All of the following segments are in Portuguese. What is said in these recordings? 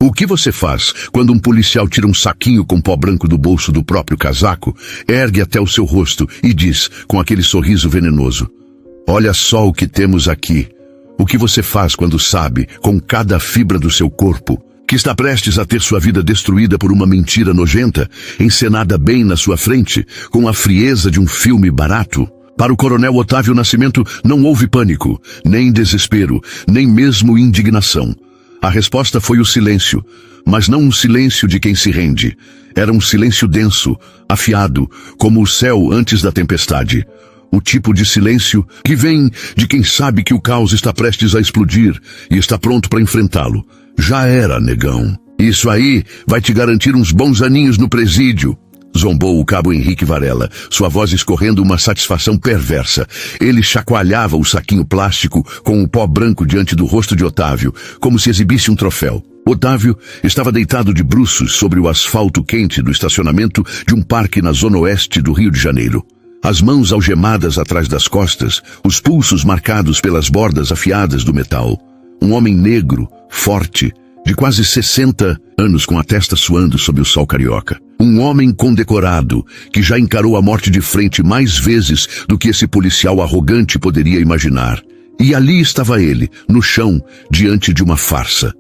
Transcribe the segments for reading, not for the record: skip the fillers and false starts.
O que você faz quando um policial tira um saquinho com pó branco do bolso do próprio casaco, ergue até o seu rosto e diz, com aquele sorriso venenoso: olha só o que temos aqui. O que você faz quando sabe, com cada fibra do seu corpo, que está prestes a ter sua vida destruída por uma mentira nojenta, encenada bem na sua frente, com a frieza de um filme barato? Para o coronel Otávio Nascimento não houve pânico, nem desespero, nem mesmo indignação. A resposta foi o silêncio, mas não um silêncio de quem se rende. Era um silêncio denso, afiado, como o céu antes da tempestade. O tipo de silêncio que vem de quem sabe que o caos está prestes a explodir e está pronto para enfrentá-lo. Já era, negão. Isso aí vai te garantir uns bons aninhos no presídio, zombou o cabo Henrique Varela, sua voz escorrendo uma satisfação perversa. Ele chacoalhava o saquinho plástico com o pó branco diante do rosto de Otávio, como se exibisse um troféu. Otávio estava deitado de bruços sobre o asfalto quente do estacionamento de um parque na zona oeste do Rio de Janeiro. As mãos algemadas atrás das costas, os pulsos marcados pelas bordas afiadas do metal. Um homem negro, forte, de quase 60 anos com a testa suando sob o sol carioca. Um homem condecorado, que já encarou a morte de frente mais vezes do que esse policial arrogante poderia imaginar. E ali estava ele, no chão, diante de uma farsa.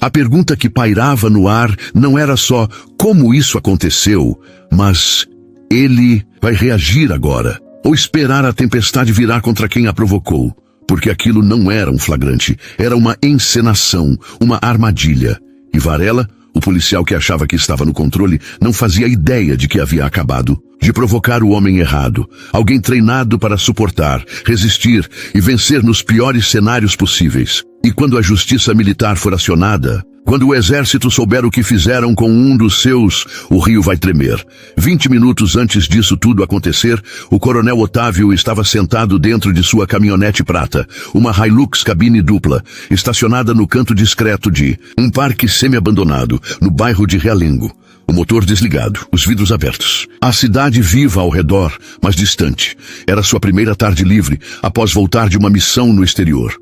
A pergunta que pairava no ar não era só como isso aconteceu, mas ele vai reagir agora, ou esperar a tempestade virar contra quem a provocou. Porque aquilo não era um flagrante, era uma encenação, uma armadilha. E Varela, o policial que achava que estava no controle, não fazia ideia de que havia acabado de provocar o homem errado, alguém treinado para suportar, resistir e vencer nos piores cenários possíveis. E quando a justiça militar for acionada, quando o exército souber o que fizeram com um dos seus, o Rio vai tremer. 20 minutos antes disso tudo acontecer, o coronel Otávio estava sentado dentro de sua caminhonete prata, uma Hilux cabine dupla, estacionada no canto discreto de um parque semi-abandonado, no bairro de Realengo. O motor desligado, os vidros abertos. A cidade viva ao redor, mas distante. Era sua primeira tarde livre, após voltar de uma missão no exterior.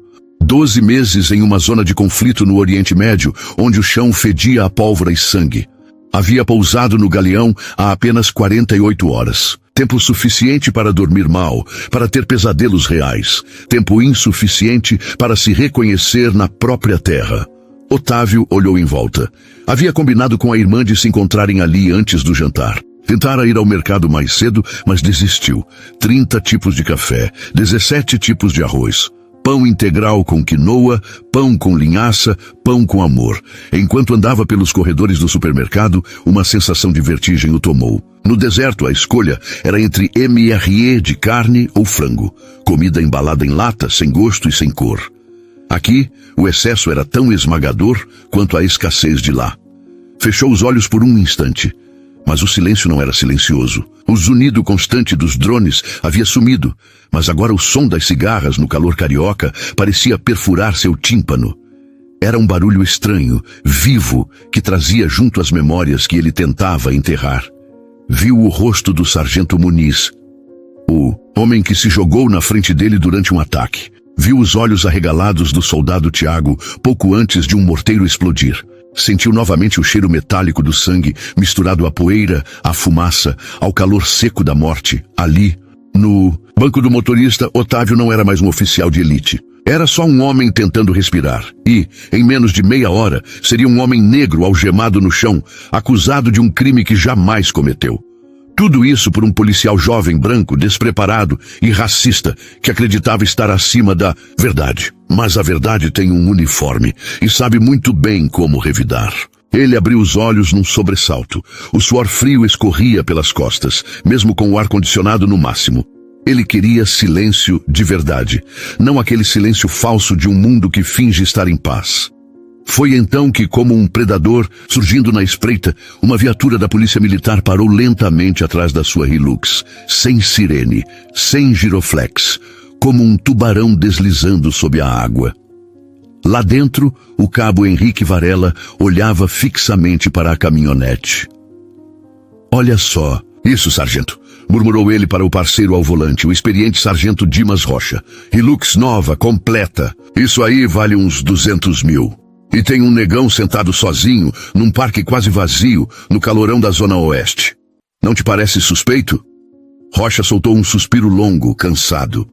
12 meses em uma zona de conflito no Oriente Médio, onde o chão fedia a pólvora e sangue. Havia pousado no galeão há apenas 48 horas. Tempo suficiente para dormir mal, para ter pesadelos reais. Tempo insuficiente para se reconhecer na própria terra. Otávio olhou em volta. Havia combinado com a irmã de se encontrarem ali antes do jantar. Tentara ir ao mercado mais cedo, mas desistiu. 30 tipos de café, 17 tipos de arroz. Pão integral com quinoa, pão com linhaça, pão com amor. Enquanto andava pelos corredores do supermercado, uma sensação de vertigem o tomou. No deserto, a escolha era entre MRE de carne ou frango. Comida embalada em lata, sem gosto e sem cor. Aqui, o excesso era tão esmagador quanto a escassez de lá. Fechou os olhos por um instante. Mas o silêncio não era silencioso. O zunido constante dos drones havia sumido, mas agora o som das cigarras no calor carioca parecia perfurar seu tímpano. Era um barulho estranho, vivo, que trazia junto as memórias que ele tentava enterrar. Viu o rosto do sargento Muniz, o homem que se jogou na frente dele durante um ataque. Viu os olhos arregalados do soldado Tiago pouco antes de um morteiro explodir. Sentiu novamente o cheiro metálico do sangue, misturado à poeira, à fumaça, ao calor seco da morte. Ali, no banco do motorista, Otávio não era mais um oficial de elite. Era só um homem tentando respirar. E, em menos de meia hora, seria um homem negro algemado no chão, acusado de um crime que jamais cometeu. Tudo isso por um policial jovem, branco, despreparado e racista que acreditava estar acima da verdade. Mas a verdade tem um uniforme e sabe muito bem como revidar. Ele abriu os olhos num sobressalto. O suor frio escorria pelas costas, mesmo com o ar-condicionado no máximo. Ele queria silêncio de verdade, não aquele silêncio falso de um mundo que finge estar em paz. Foi então que, como um predador surgindo na espreita, uma viatura da polícia militar parou lentamente atrás da sua Hilux, sem sirene, sem giroflex, como um tubarão deslizando sob a água. Lá dentro, o cabo Henrique Varela olhava fixamente para a caminhonete. "Olha só, isso, sargento", murmurou ele para o parceiro ao volante, o experiente sargento Dimas Rocha. "Hilux nova, completa. Isso aí vale uns 200 mil. E tem um negão sentado sozinho, num parque quase vazio, no calorão da Zona Oeste. Não te parece suspeito? Rocha soltou um suspiro longo, cansado.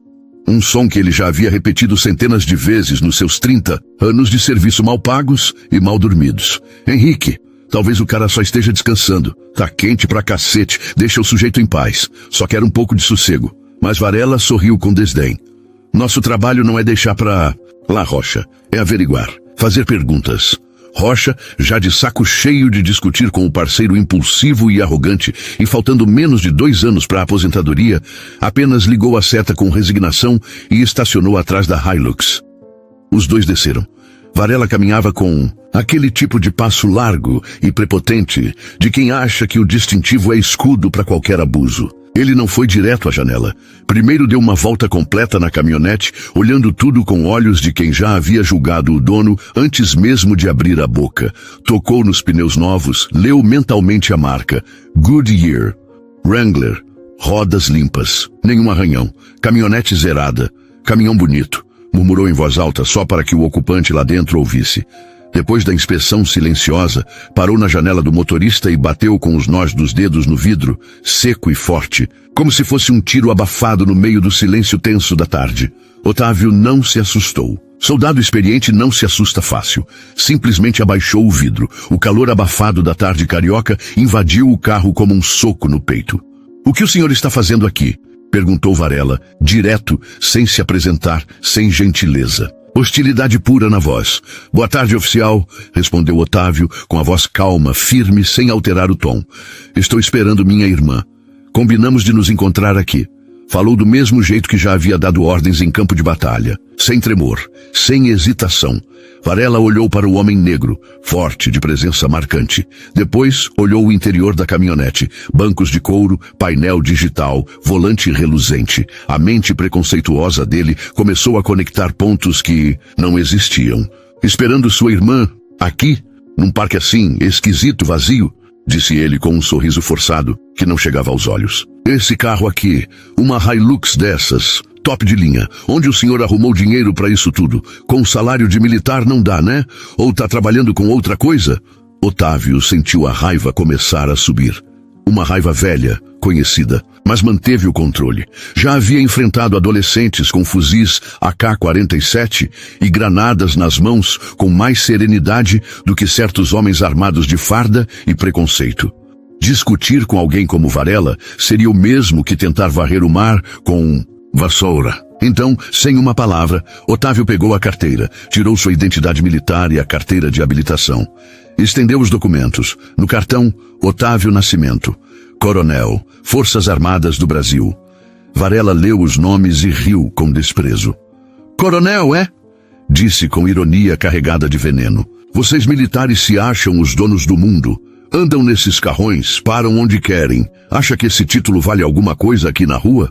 Um som que ele já havia repetido centenas de vezes nos seus 30 anos de serviço mal pagos e mal dormidos. Henrique, talvez o cara só esteja descansando. Tá quente pra cacete, deixa o sujeito em paz. Só quer um pouco de sossego. Mas Varela sorriu com desdém. Nosso trabalho não é deixar pra... lá, Rocha. É averiguar. Fazer perguntas. Rocha, já de saco cheio de discutir com o parceiro impulsivo e arrogante, e faltando menos de 2 anos para a aposentadoria, apenas ligou a seta com resignação e estacionou atrás da Hilux. Os dois desceram. Varela caminhava com aquele tipo de passo largo e prepotente de quem acha que o distintivo é escudo para qualquer abuso. Ele não foi direto à janela. Primeiro deu uma volta completa na caminhonete, olhando tudo com olhos de quem já havia julgado o dono antes mesmo de abrir a boca. Tocou nos pneus novos, leu mentalmente a marca. Goodyear. Wrangler. Rodas limpas. Nenhum arranhão. Caminhonete zerada. Caminhão bonito. Murmurou em voz alta só para que o ocupante lá dentro ouvisse. Depois da inspeção silenciosa, parou na janela do motorista e bateu com os nós dos dedos no vidro, seco e forte, como se fosse um tiro abafado no meio do silêncio tenso da tarde. Otávio não se assustou. Soldado experiente não se assusta fácil. Simplesmente abaixou o vidro. O calor abafado da tarde carioca invadiu o carro como um soco no peito. "O que o senhor está fazendo aqui?" perguntou Varela, direto, sem se apresentar, sem gentileza. Hostilidade pura na voz. "Boa tarde, oficial", respondeu Otávio, com a voz calma, firme, sem alterar o tom. "Estou esperando minha irmã. Combinamos de nos encontrar aqui." Falou do mesmo jeito que já havia dado ordens em campo de batalha. Sem tremor, sem hesitação. Varela olhou para o homem negro, forte, de presença marcante. Depois, olhou o interior da caminhonete. Bancos de couro, painel digital, volante reluzente. A mente preconceituosa dele começou a conectar pontos que não existiam. "Esperando sua irmã, aqui, num parque assim, esquisito, vazio?" disse ele com um sorriso forçado, que não chegava aos olhos. "Esse carro aqui, uma Hilux dessas, top de linha. Onde o senhor arrumou dinheiro para isso tudo? Com um salário de militar não dá, né? Ou tá trabalhando com outra coisa?" Otávio sentiu a raiva começar a subir. Uma raiva velha, conhecida, mas manteve o controle. Já havia enfrentado adolescentes com fuzis AK-47 e granadas nas mãos com mais serenidade do que certos homens armados de farda e preconceito. Discutir com alguém como Varela seria o mesmo que tentar varrer o mar com vassoura. Então, sem uma palavra, Otávio pegou a carteira, tirou sua identidade militar e a carteira de habilitação. Estendeu os documentos. No cartão, Otávio Nascimento, Coronel, Forças Armadas do Brasil. Varela leu os nomes e riu com desprezo. "Coronel, é?" disse com ironia carregada de veneno. "Vocês militares se acham os donos do mundo. Andam nesses carrões, param onde querem. Acha que esse título vale alguma coisa aqui na rua?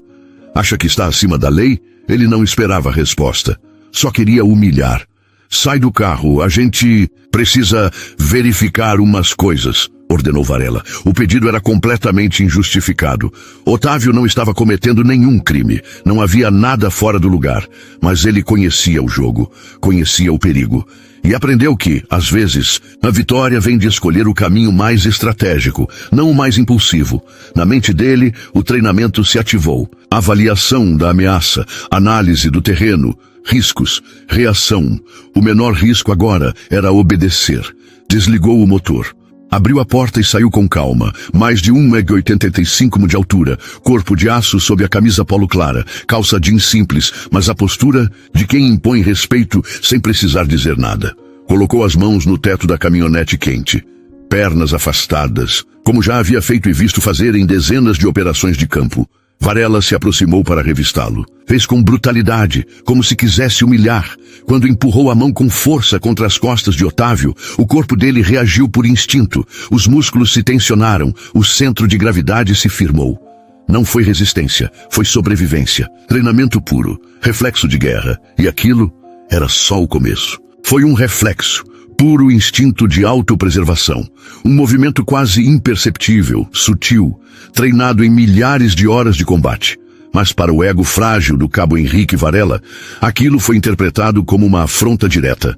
Acha que está acima da lei?" Ele não esperava a resposta. Só queria humilhar. "Sai do carro, a gente precisa verificar umas coisas", ordenou Varela. O pedido era completamente injustificado. Otávio não estava cometendo nenhum crime. Não havia nada fora do lugar. Mas ele conhecia o jogo, conhecia o perigo. E aprendeu que, às vezes, a vitória vem de escolher o caminho mais estratégico, não o mais impulsivo. Na mente dele, o treinamento se ativou. Avaliação da ameaça, análise do terreno, riscos, reação. O menor risco agora era obedecer. Desligou o motor. Abriu a porta e saiu com calma. Mais de 1,85 m de altura, corpo de aço sob a camisa polo clara, calça jeans simples, mas a postura de quem impõe respeito sem precisar dizer nada. Colocou as mãos no teto da caminhonete quente. Pernas afastadas, como já havia feito e visto fazer em dezenas de operações de campo. Varela se aproximou para revistá-lo. Fez com brutalidade, como se quisesse humilhar. Quando empurrou a mão com força contra as costas de Otávio, o corpo dele reagiu por instinto. Os músculos se tensionaram, o centro de gravidade se firmou. Não foi resistência, foi sobrevivência. Treinamento puro, reflexo de guerra. E aquilo era só o começo. Foi um reflexo. Puro instinto de autopreservação. Um movimento quase imperceptível, sutil, treinado em milhares de horas de combate. Mas para o ego frágil do cabo Henrique Varela, aquilo foi interpretado como uma afronta direta.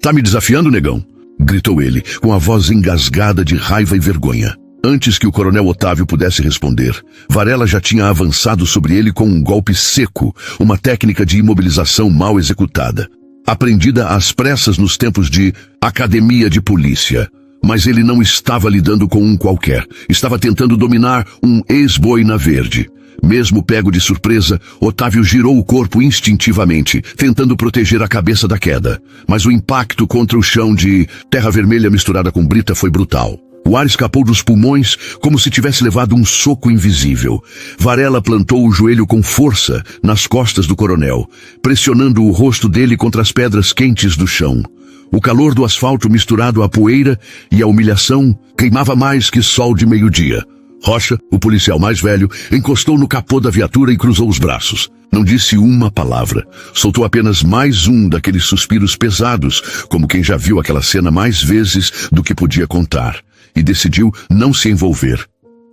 Tá me desafiando, negão? Gritou ele, com a voz engasgada de raiva e vergonha. Antes que o coronel Otávio pudesse responder, Varela já tinha avançado sobre ele com um golpe seco, uma técnica de imobilização mal executada, aprendida às pressas nos tempos de academia de polícia. Mas ele não estava lidando com um qualquer, estava tentando dominar um ex-boina verde. Mesmo pego de surpresa, Otávio girou o corpo instintivamente, tentando proteger a cabeça da queda. Mas o impacto contra o chão de terra vermelha misturada com brita foi brutal. O ar escapou dos pulmões como se tivesse levado um soco invisível. Varela plantou o joelho com força nas costas do coronel, pressionando o rosto dele contra as pedras quentes do chão. O calor do asfalto misturado à poeira e à humilhação queimava mais que sol de meio-dia. Rocha, o policial mais velho, encostou no capô da viatura e cruzou os braços. Não disse uma palavra. Soltou apenas mais um daqueles suspiros pesados, como quem já viu aquela cena mais vezes do que podia contar. E decidiu não se envolver.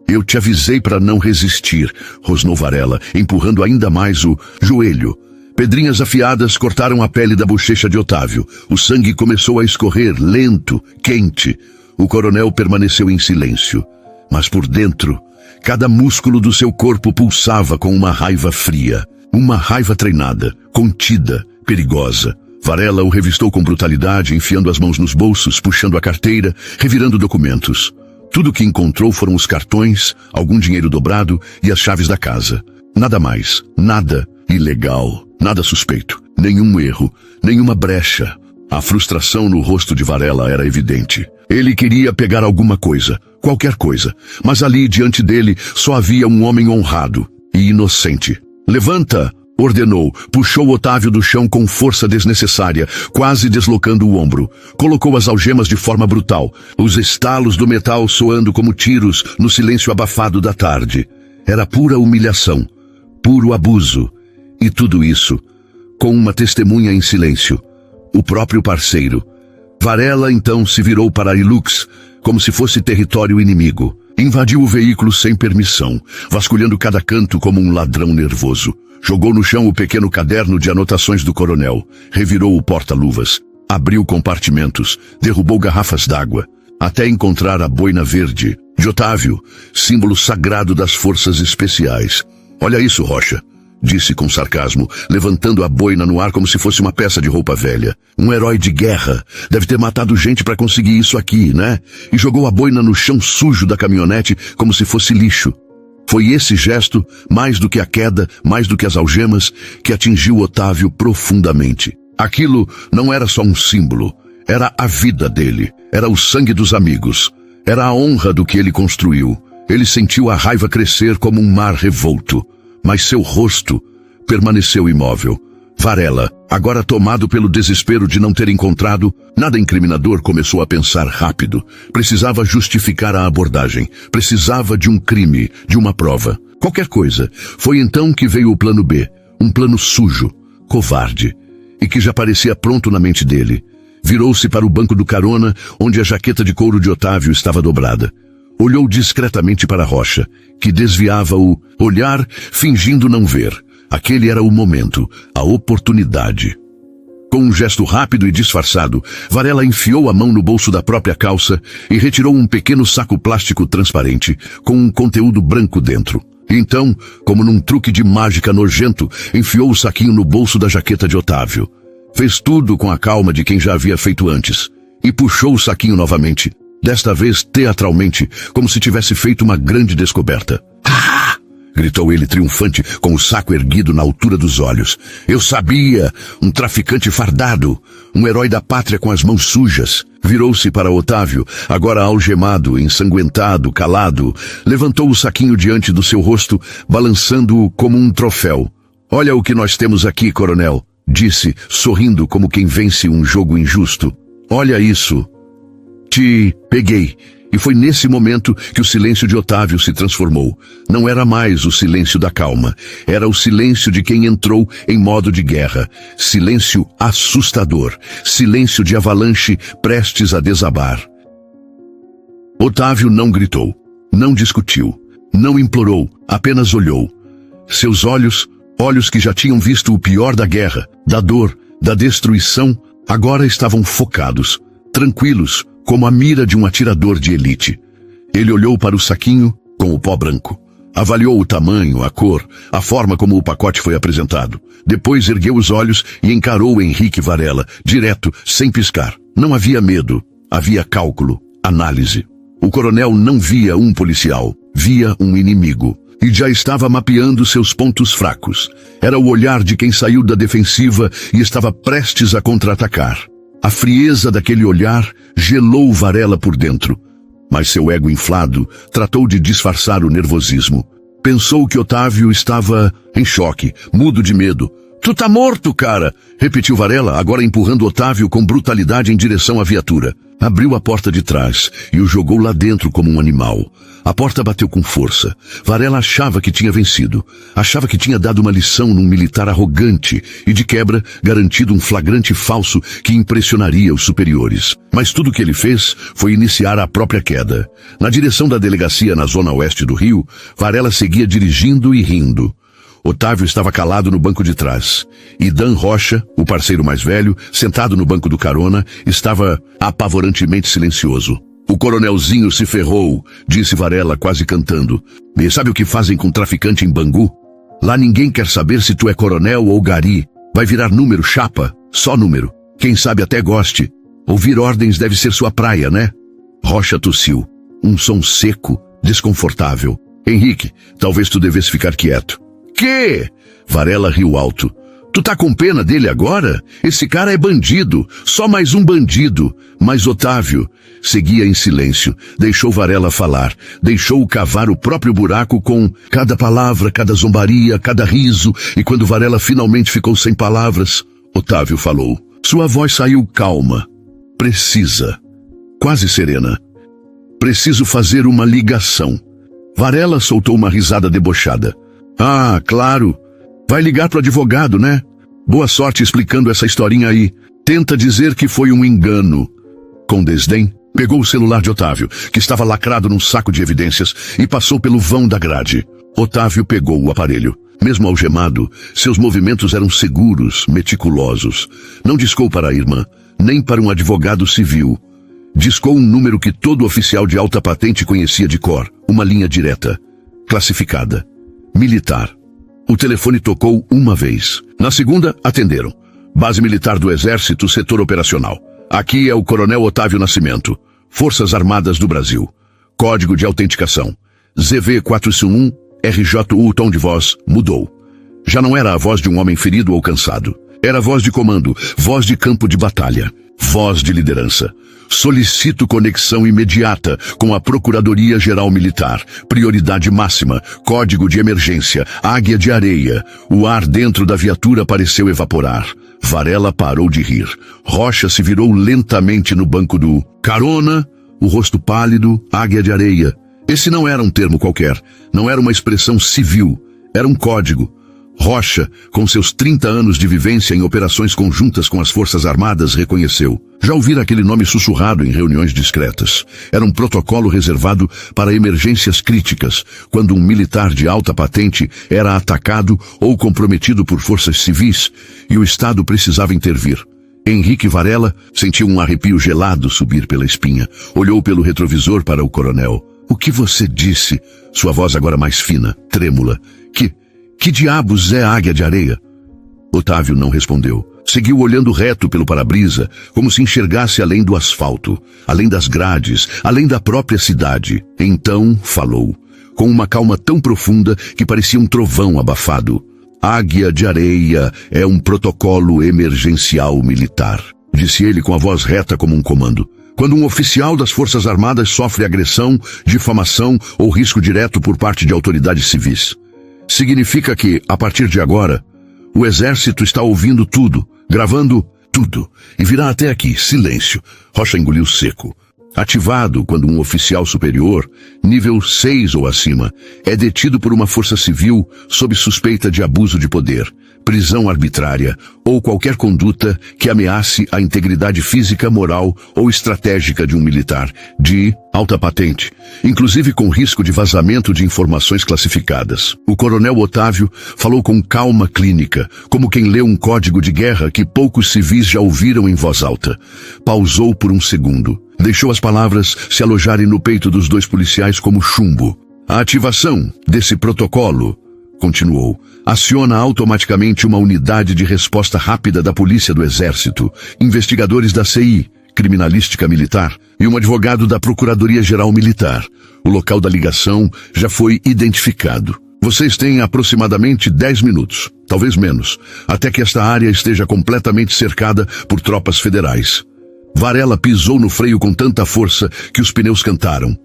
Eu te avisei para não resistir, rosnou Varela, empurrando ainda mais o joelho. Pedrinhas afiadas cortaram a pele da bochecha de Otávio. O sangue começou a escorrer, lento, quente. O coronel permaneceu em silêncio. Mas por dentro, cada músculo do seu corpo pulsava com uma raiva fria. Uma raiva treinada, contida, perigosa. Varela o revistou com brutalidade, enfiando as mãos nos bolsos, puxando a carteira, revirando documentos. Tudo o que encontrou foram os cartões, algum dinheiro dobrado e as chaves da casa. Nada mais, nada ilegal, nada suspeito, nenhum erro, nenhuma brecha. A frustração no rosto de Varela era evidente. Ele queria pegar alguma coisa, qualquer coisa, mas ali diante dele só havia um homem honrado e inocente. Levanta! Ordenou, puxou Otávio do chão com força desnecessária, quase deslocando o ombro. Colocou as algemas de forma brutal, os estalos do metal soando como tiros no silêncio abafado da tarde. Era pura humilhação, puro abuso. E tudo isso, com uma testemunha em silêncio, o próprio parceiro. Varela então se virou para Hilux, como se fosse território inimigo. Invadiu o veículo sem permissão, vasculhando cada canto como um ladrão nervoso. Jogou no chão o pequeno caderno de anotações do coronel, revirou o porta-luvas, abriu compartimentos, derrubou garrafas d'água, até encontrar a boina verde de Otávio, símbolo sagrado das forças especiais. Olha isso, Rocha, disse com sarcasmo, levantando a boina no ar como se fosse uma peça de roupa velha. Um herói de guerra. Deve ter matado gente para conseguir isso aqui, né? E jogou a boina no chão sujo da caminhonete como se fosse lixo. Foi esse gesto, mais do que a queda, mais do que as algemas, que atingiu Otávio profundamente. Aquilo não era só um símbolo, era a vida dele, era o sangue dos amigos, era a honra do que ele construiu. Ele sentiu a raiva crescer como um mar revolto, mas seu rosto permaneceu imóvel. Varela, agora tomado pelo desespero de não ter encontrado nada incriminador, começou a pensar rápido. Precisava justificar a abordagem. Precisava de um crime, de uma prova. Qualquer coisa. Foi então que veio o plano B. Um plano sujo, covarde, e que já parecia pronto na mente dele. Virou-se para o banco do carona, onde a jaqueta de couro de Otávio estava dobrada. Olhou discretamente para Rocha, que desviava o olhar, fingindo não ver. Aquele era o momento, a oportunidade. Com um gesto rápido e disfarçado, Varela enfiou a mão no bolso da própria calça e retirou um pequeno saco plástico transparente, com um conteúdo branco dentro. Então, como num truque de mágica nojento, enfiou o saquinho no bolso da jaqueta de Otávio. Fez tudo com a calma de quem já havia feito antes, e puxou o saquinho novamente, desta vez teatralmente, como se tivesse feito uma grande descoberta. Gritou ele triunfante, com o saco erguido na altura dos olhos. Eu sabia! Um traficante fardado! Um herói da pátria com as mãos sujas. Virou-se para Otávio, agora algemado, ensanguentado, calado. Levantou o saquinho diante do seu rosto, balançando-o como um troféu. Olha o que nós temos aqui, coronel, disse, sorrindo como quem vence um jogo injusto. Olha isso. Te peguei. E foi nesse momento que o silêncio de Otávio se transformou. Não era mais o silêncio da calma. Era o silêncio de quem entrou em modo de guerra. Silêncio assustador. Silêncio de avalanche prestes a desabar. Otávio não gritou. Não discutiu. Não implorou. Apenas olhou. Seus olhos, olhos que já tinham visto o pior da guerra, da dor, da destruição, Agora estavam focados, tranquilos, como a mira de um atirador de elite. Ele olhou para o saquinho com o pó branco. Avaliou o tamanho, a cor, a forma como o pacote foi apresentado. Depois ergueu os olhos e encarou Henrique Varela, direto, sem piscar. Não havia medo, havia cálculo, análise. O coronel não via um policial, via um inimigo. E já estava mapeando seus pontos fracos. Era o olhar de quem saiu da defensiva e estava prestes a contra-atacar. A frieza daquele olhar gelou Varela por dentro. Mas seu ego inflado tratou de disfarçar o nervosismo. Pensou que Otávio estava em choque, mudo de medo. "Tu tá morto, cara!" repetiu Varela, agora empurrando Otávio com brutalidade em direção à viatura. Abriu a porta de trás e o jogou lá dentro como um animal. A porta bateu com força. Varela achava que tinha vencido. Achava que tinha dado uma lição num militar arrogante e, de quebra, garantido um flagrante falso que impressionaria os superiores. Mas tudo o que ele fez foi iniciar a própria queda. Na direção da delegacia na zona oeste do Rio, Varela seguia dirigindo e rindo. Otávio estava calado no banco de trás. E Dan Rocha, o parceiro mais velho, sentado no banco do carona, estava apavorantemente silencioso. "O coronelzinho se ferrou", disse Varela, quase cantando. "E sabe o que fazem com traficante em Bangu? Lá ninguém quer saber se tu é coronel ou gari. Vai virar número, chapa, só número. Quem sabe até goste. Ouvir ordens deve ser sua praia, né?" Rocha tossiu. Um som seco, desconfortável. "Henrique, talvez tu devesse ficar quieto." "Quê?" Varela riu alto. "Tu tá com pena dele agora? Esse cara é bandido, só mais um bandido." Mas Otávio seguia em silêncio, deixou Varela falar, deixou-o cavar o próprio buraco com cada palavra, cada zombaria, cada riso, e quando Varela finalmente ficou sem palavras, Otávio falou. Sua voz saiu calma, precisa, quase serena. "Preciso fazer uma ligação." Varela soltou uma risada debochada. "Ah, claro. Vai ligar pro advogado, né? Boa sorte explicando essa historinha aí. Tenta dizer que foi um engano." Com desdém, pegou o celular de Otávio, que estava lacrado num saco de evidências, e passou pelo vão da grade. Otávio pegou o aparelho. Mesmo algemado, seus movimentos eram seguros, meticulosos. Não discou para a irmã, nem para um advogado civil. Discou um número que todo oficial de alta patente conhecia de cor, uma linha direta, classificada. Militar. O telefone tocou uma vez. Na segunda, atenderam. Base Militar do Exército, setor operacional. Aqui é o Coronel Otávio Nascimento. Forças Armadas do Brasil. Código de autenticação. ZV451, RJU, o tom de voz mudou. Já não era a voz de um homem ferido ou cansado. Era voz de comando, voz de campo de batalha, voz de liderança. "Solicito conexão imediata com a Procuradoria-Geral Militar. Prioridade máxima. Código de emergência. Águia de areia." O ar dentro da viatura pareceu evaporar. Varela parou de rir. Rocha se virou lentamente no banco do carona, o rosto pálido, águia de areia. Esse não era um termo qualquer. Não era uma expressão civil. Era um código. Rocha, com seus 30 anos de vivência em operações conjuntas com as Forças Armadas, reconheceu. Já ouvira aquele nome sussurrado em reuniões discretas. Era um protocolo reservado para emergências críticas, quando um militar de alta patente era atacado ou comprometido por forças civis e o Estado precisava intervir. Henrique Varela sentiu um arrepio gelado subir pela espinha. Olhou pelo retrovisor para o coronel. "O que você disse?" Sua voz agora mais fina, trêmula. Que diabos é a águia de areia?" Otávio não respondeu. Seguiu olhando reto pelo para-brisa, como se enxergasse além do asfalto, além das grades, além da própria cidade. Então falou, com uma calma tão profunda que parecia um trovão abafado. "Águia de areia é um protocolo emergencial militar", disse ele com a voz reta como um comando. "Quando um oficial das Forças Armadas sofre agressão, difamação ou risco direto por parte de autoridades civis. Significa que, a partir de agora, o Exército está ouvindo tudo, gravando tudo, e virá até aqui, silêncio." Rocha engoliu seco. Ativado quando um oficial superior, nível 6 ou acima, é detido por uma força civil sob suspeita de abuso de poder, prisão arbitrária ou qualquer conduta que ameace a integridade física, moral ou estratégica de um militar, de alta patente, inclusive com risco de vazamento de informações classificadas. O coronel Otávio falou com calma clínica, como quem lê um código de guerra que poucos civis já ouviram em voz alta. Pausou por um segundo. Deixou as palavras se alojarem no peito dos dois policiais como chumbo. A ativação desse protocolo, continuou, aciona automaticamente uma unidade de resposta rápida da Polícia do Exército, investigadores da CI, Criminalística Militar, e um advogado da Procuradoria-Geral Militar. O local da ligação já foi identificado. Vocês têm aproximadamente 10 minutos, talvez menos, até que esta área esteja completamente cercada por tropas federais. Varela pisou no freio com tanta força que os pneus cantaram.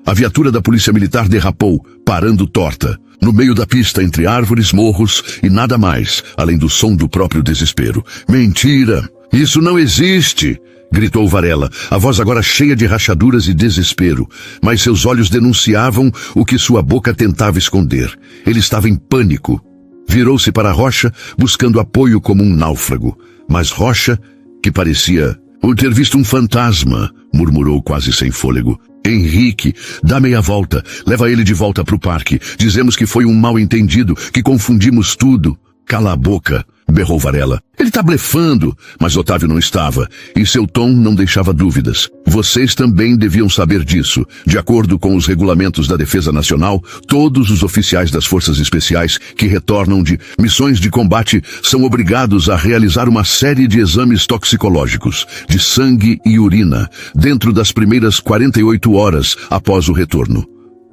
A viatura da Polícia Militar derrapou, parando torta, no meio da pista entre árvores, morros e nada mais, além do som do próprio desespero. Mentira! Isso não existe! Gritou Varela, a voz agora cheia de rachaduras e desespero, mas seus olhos denunciavam o que sua boca tentava esconder. Ele estava em pânico. Virou-se para Rocha, buscando apoio como um náufrago. Mas Rocha, que parecia ter visto um fantasma, murmurou quase sem fôlego. Henrique, dá meia volta, leva ele de volta para o parque. Dizemos que foi um mal-entendido, que confundimos tudo. Cala a boca, berrou Varela. Ele está blefando, mas Otávio não estava, e seu tom não deixava dúvidas. Vocês também deviam saber disso. De acordo com os regulamentos da Defesa Nacional, todos os oficiais das Forças Especiais que retornam de missões de combate são obrigados a realizar uma série de exames toxicológicos, de sangue e urina, dentro das primeiras 48 horas após o retorno.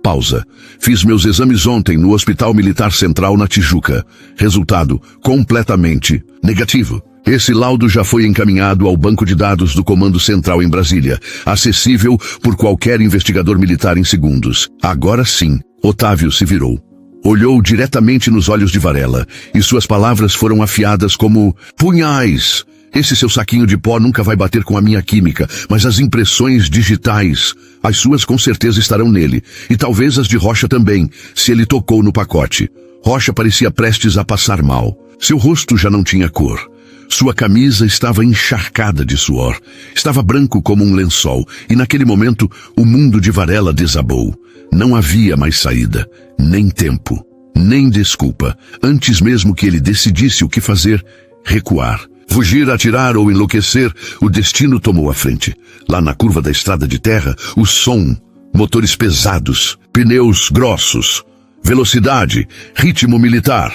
Pausa. Fiz meus exames ontem no Hospital Militar Central na Tijuca. Resultado completamente negativo. Esse laudo já foi encaminhado ao banco de dados do Comando Central em Brasília, acessível por qualquer investigador militar em segundos. Agora sim, Otávio se virou. Olhou diretamente nos olhos de Varela, e suas palavras foram afiadas como punhais. Esse seu saquinho de pó nunca vai bater com a minha química, mas as impressões digitais, as suas com certeza estarão nele, e talvez as de Rocha também, se ele tocou no pacote. Rocha parecia prestes a passar mal. Seu rosto já não tinha cor. Sua camisa estava encharcada de suor. Estava branco como um lençol, e naquele momento o mundo de Varela desabou. Não havia mais saída, nem tempo, nem desculpa. Antes mesmo que ele decidisse o que fazer, recuar. Fugir, atirar ou enlouquecer, o destino tomou a frente. Lá na curva da estrada de terra, o som, motores pesados, pneus grossos, velocidade, ritmo militar.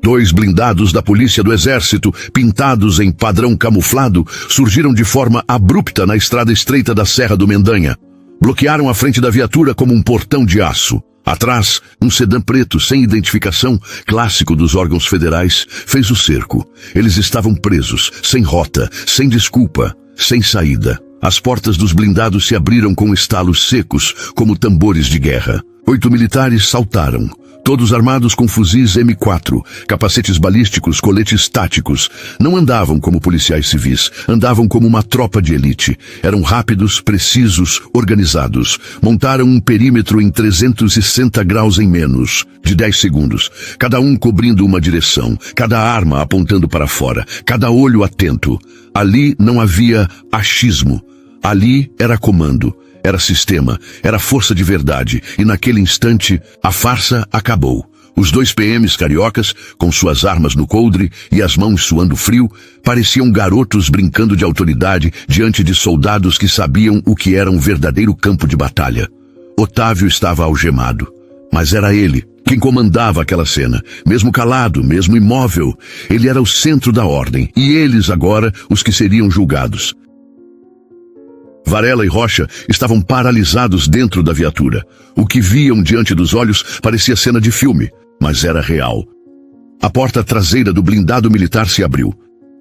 2 blindados da Polícia do Exército, pintados em padrão camuflado, surgiram de forma abrupta na estrada estreita da Serra do Mendanha. Bloquearam a frente da viatura como um portão de aço. Atrás, um sedã preto sem identificação, clássico dos órgãos federais, fez o cerco. Eles estavam presos, sem rota, sem desculpa, sem saída. As portas dos blindados se abriram com estalos secos, como tambores de guerra. 8 militares saltaram, todos armados com fuzis M4, capacetes balísticos, coletes táticos. Não andavam como policiais civis, andavam como uma tropa de elite. Eram rápidos, precisos, organizados. Montaram um perímetro em 360 graus em menos de 10 segundos, cada um cobrindo uma direção, cada arma apontando para fora, cada olho atento. Ali não havia achismo. Ali era comando. Era sistema, era força de verdade, e naquele instante, a farsa acabou. Os 2 PMs cariocas, com suas armas no coldre e as mãos suando frio, pareciam garotos brincando de autoridade diante de soldados que sabiam o que era um verdadeiro campo de batalha. Otávio estava algemado, mas era ele quem comandava aquela cena, mesmo calado, mesmo imóvel. Ele era o centro da ordem, e eles agora os que seriam julgados. Varela e Rocha estavam paralisados dentro da viatura. O que viam diante dos olhos parecia cena de filme, mas era real. A porta traseira do blindado militar se abriu.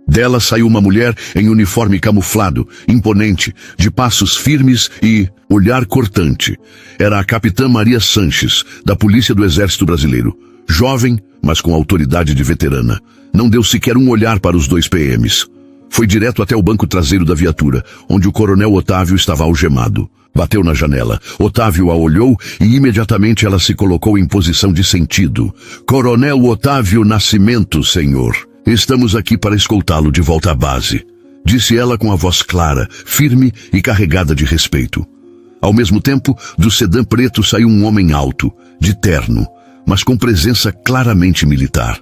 Dela saiu uma mulher em uniforme camuflado, imponente, de passos firmes e olhar cortante. Era a capitã Maria Sanches, da Polícia do Exército Brasileiro. Jovem, mas com autoridade de veterana. Não deu sequer um olhar para os 2 PMs. Foi direto até o banco traseiro da viatura, onde o coronel Otávio estava algemado. Bateu na janela. Otávio a olhou e imediatamente ela se colocou em posição de sentido. Coronel Otávio Nascimento, senhor. Estamos aqui para escoltá-lo de volta à base, disse ela com a voz clara, firme e carregada de respeito. Ao mesmo tempo, do sedã preto saiu um homem alto, de terno, mas com presença claramente militar.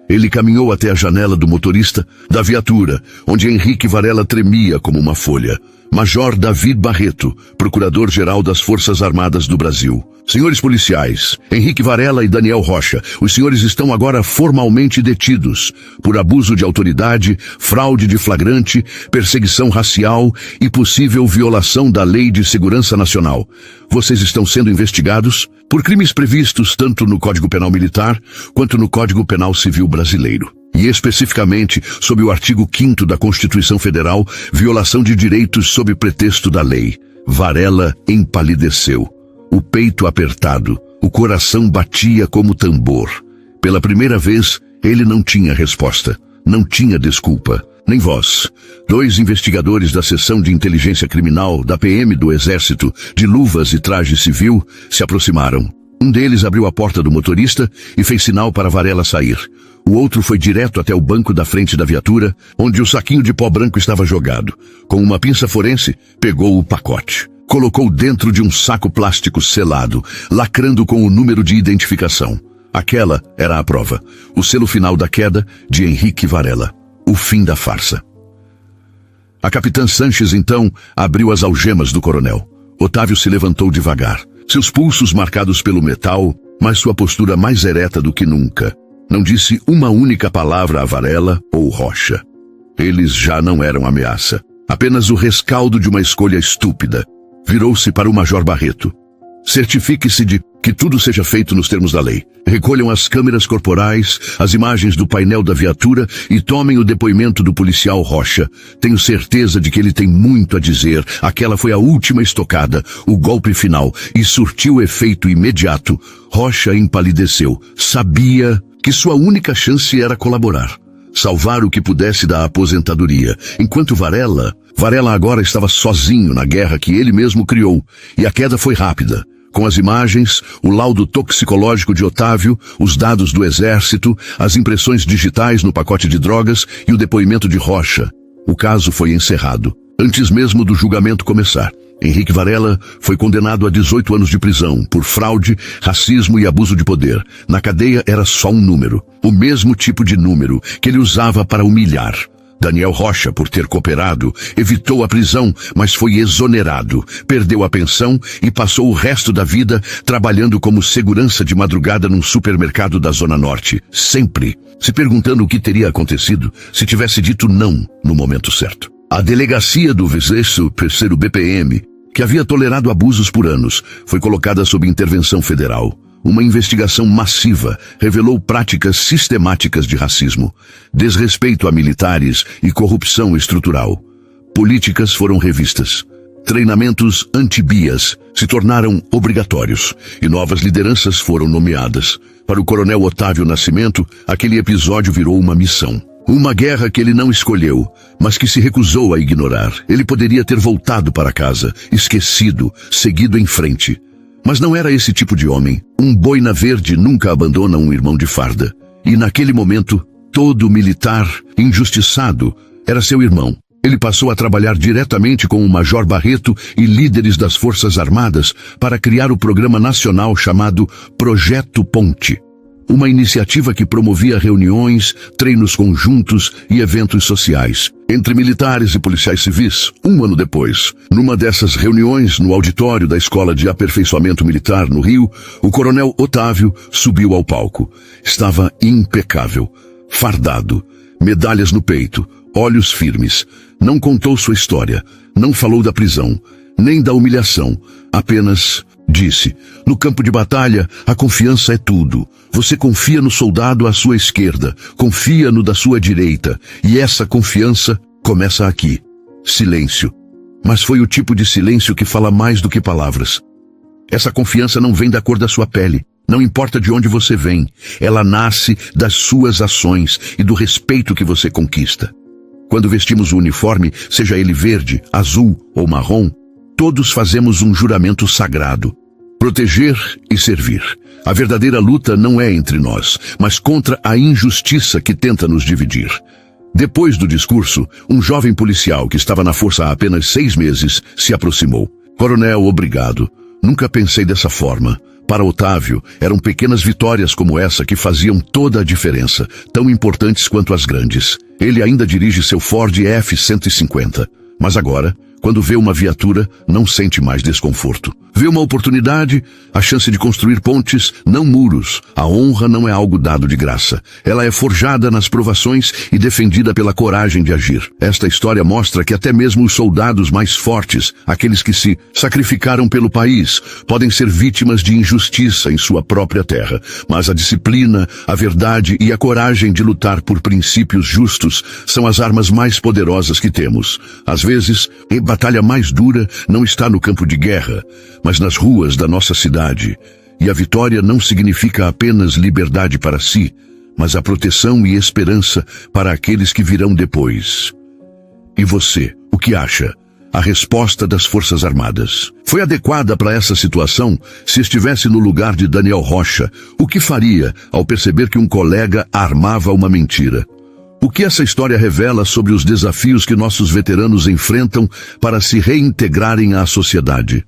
Ele caminhou até a janela do motorista da viatura, onde Henrique Varela tremia como uma folha. Major David Barreto, Procurador-Geral das Forças Armadas do Brasil. Senhores policiais, Henrique Varela e Daniel Rocha, os senhores estão agora formalmente detidos por abuso de autoridade, fraude de flagrante, perseguição racial e possível violação da Lei de Segurança Nacional. Vocês estão sendo investigados por crimes previstos tanto no Código Penal Militar quanto no Código Penal Civil Brasileiro. E especificamente sob o artigo 5º da Constituição Federal, violação de direitos sob pretexto da lei. Varela empalideceu, o peito apertado, o coração batia como tambor. Pela primeira vez, ele não tinha resposta, não tinha desculpa, nem voz. 2 investigadores da Seção de Inteligência Criminal da PM do Exército, de luvas e traje civil, se aproximaram. Um deles abriu a porta do motorista e fez sinal para Varela sair. O outro foi direto até o banco da frente da viatura, onde o saquinho de pó branco estava jogado. Com uma pinça forense, pegou o pacote. Colocou dentro de um saco plástico selado, lacrando com o número de identificação. Aquela era a prova. O selo final da queda de Henrique Varela. O fim da farsa. A capitã Sanches, então, abriu as algemas do coronel. Otávio se levantou devagar. Seus pulsos marcados pelo metal, mas sua postura mais ereta do que nunca. Não disse uma única palavra a Varela ou Rocha. Eles já não eram ameaça. Apenas o rescaldo de uma escolha estúpida. Virou-se para o Major Barreto. Certifique-se de que tudo seja feito nos termos da lei. Recolham as câmeras corporais, as imagens do painel da viatura e tomem o depoimento do policial Rocha. Tenho certeza de que ele tem muito a dizer. Aquela foi a última estocada, o golpe final, e surtiu efeito imediato. Rocha empalideceu. Sabia que sua única chance era colaborar. Salvar o que pudesse da aposentadoria. Enquanto Varela agora estava sozinho na guerra que ele mesmo criou. E a queda foi rápida. Com as imagens, o laudo toxicológico de Otávio, os dados do Exército, as impressões digitais no pacote de drogas e o depoimento de Rocha. O caso foi encerrado, antes mesmo do julgamento começar. Henrique Varela foi condenado a 18 anos de prisão por fraude, racismo e abuso de poder. Na cadeia era só um número, o mesmo tipo de número que ele usava para humilhar. Daniel Rocha, por ter cooperado, evitou a prisão, mas foi exonerado, perdeu a pensão e passou o resto da vida trabalhando como segurança de madrugada num supermercado da Zona Norte, sempre se perguntando o que teria acontecido se tivesse dito não no momento certo. A delegacia do 23º BPM, que havia tolerado abusos por anos, foi colocada sob intervenção federal. Uma investigação massiva revelou práticas sistemáticas de racismo, desrespeito a militares e corrupção estrutural. Políticas foram revistas. Treinamentos anti-bias se tornaram obrigatórios e novas lideranças foram nomeadas. Para o coronel Otávio Nascimento, aquele episódio virou uma missão. Uma guerra que ele não escolheu, mas que se recusou a ignorar. Ele poderia ter voltado para casa, esquecido, seguido em frente. Mas não era esse tipo de homem. Um boina verde nunca abandona um irmão de farda. E naquele momento, todo militar, injustiçado, era seu irmão. Ele passou a trabalhar diretamente com o Major Barreto e líderes das Forças Armadas para criar o programa nacional chamado Projeto Ponte. Uma iniciativa que promovia reuniões, treinos conjuntos e eventos sociais entre militares e policiais civis. Um ano depois, numa dessas reuniões no auditório da Escola de Aperfeiçoamento Militar no Rio, o coronel Otávio subiu ao palco. Estava impecável, fardado, medalhas no peito, olhos firmes. Não contou sua história, não falou da prisão, nem da humilhação, apenas disse: no campo de batalha, a confiança é tudo. Você confia no soldado à sua esquerda, confia no da sua direita, e essa confiança começa aqui. Silêncio. Mas foi o tipo de silêncio que fala mais do que palavras. Essa confiança não vem da cor da sua pele, não importa de onde você vem. Ela nasce das suas ações e do respeito que você conquista. Quando vestimos o uniforme, seja ele verde, azul ou marrom, Todos fazemos um juramento sagrado: proteger e servir. A verdadeira luta não é entre nós, mas contra a injustiça que tenta nos dividir. Depois do discurso, um jovem policial que estava na força há apenas 6 meses se aproximou. Coronel, obrigado. Nunca pensei dessa forma. Para Otávio, eram pequenas vitórias como essa que faziam toda a diferença, tão importantes quanto as grandes. Ele ainda dirige seu Ford F-150. Mas agora, quando vê uma viatura, não sente mais desconforto. Vê uma oportunidade, a chance de construir pontes, não muros. A honra não é algo dado de graça. Ela é forjada nas provações e defendida pela coragem de agir. Esta história mostra que até mesmo os soldados mais fortes, aqueles que se sacrificaram pelo país, podem ser vítimas de injustiça em sua própria terra. Mas a disciplina, a verdade e a coragem de lutar por princípios justos são as armas mais poderosas que temos. Às vezes, a batalha mais dura não está no campo de guerra, mas nas ruas da nossa cidade. E a vitória não significa apenas liberdade para si, mas a proteção e esperança para aqueles que virão depois. E você, o que acha? A resposta das Forças Armadas foi adequada para essa situação? Se estivesse no lugar de Daniel Rocha, o que faria ao perceber que um colega armava uma mentira? O que essa história revela sobre os desafios que nossos veteranos enfrentam para se reintegrarem à sociedade?